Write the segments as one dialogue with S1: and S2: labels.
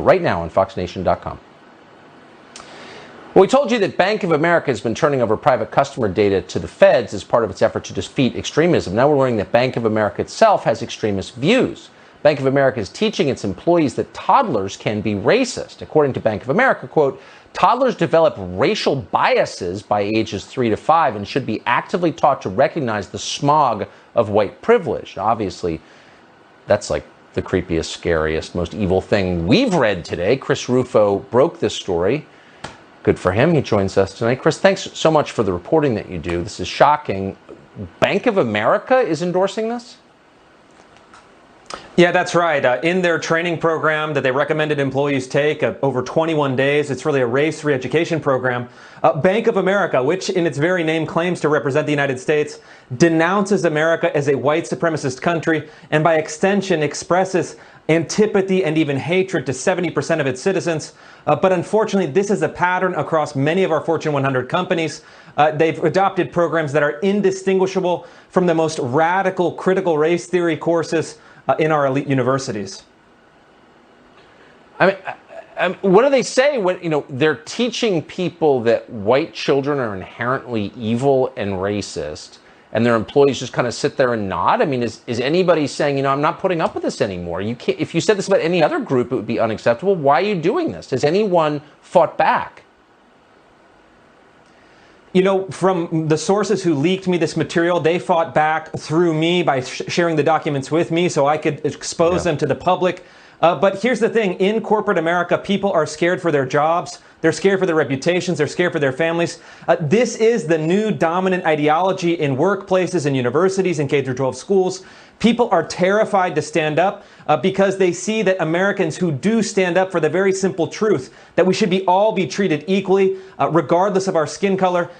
S1: right now on foxnation.com. Well, we told you that Bank of America has been turning over private customer data to the feds as part of its effort to defeat extremism. Now we're learning that Bank of America itself has extremist views. Bank of America is teaching its employees that toddlers can be racist. According to Bank of America, quote, toddlers develop racial biases by ages 3 to 5 and should be actively taught to recognize the smog of white privilege. Now, obviously, that's like the creepiest, scariest, most evil thing we've read today. Chris Rufo broke this story. Good for him. He joins us tonight. Chris, thanks so much for the reporting that you do. This is shocking. Bank of America is endorsing this?
S2: Yeah, that's right. In their training program that they recommended employees take over 21 days, it's really a race re-education program. Bank of America, which in its very name claims to represent the United States, denounces America as a white supremacist country and by extension expresses antipathy and even hatred to 70% of its citizens. But unfortunately, this is a pattern across many of our Fortune 100 companies. They've adopted programs that are indistinguishable from the most radical critical race theory courses in our elite universities.
S1: I mean, what do they say? They're teaching people that white children are inherently evil and racist, and their employees just kind of sit there and nod. I mean, is anybody saying, I'm not putting up with this anymore? You can't. If you said this about any other group, it would be unacceptable. Why are you doing this? Has anyone fought back?
S2: From the sources who leaked me this material, they fought back through me by sharing the documents with me so I could expose them to the public. But here's the thing. In corporate America, people are scared for their jobs. They're scared for their reputations. They're scared for their families. This is the new dominant ideology in workplaces and universities and K-12 schools. People are terrified to stand up because they see that Americans who do stand up for the very simple truth that we should all be treated equally, regardless of our skin color,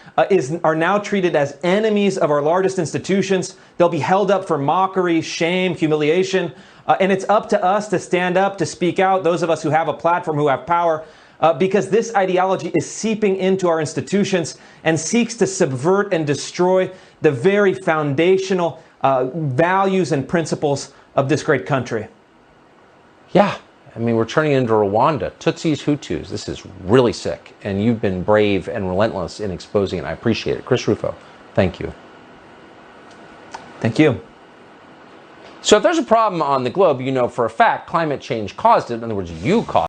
S2: are now treated as enemies of our largest institutions. They'll be held up for mockery, shame, humiliation. And it's up to us to stand up, to speak out, those of us who have a platform, who have power, because this ideology is seeping into our institutions and seeks to subvert and destroy the very foundational values and principles of this great country.
S1: Yeah, I mean, we're turning into Rwanda. Tutsis, Hutus. This is really sick. And you've been brave and relentless in exposing it. I appreciate it. Chris Rufo, thank you.
S2: Thank you.
S1: So if there's a problem on the globe, you know for a fact climate change caused it. In other words, you caused it.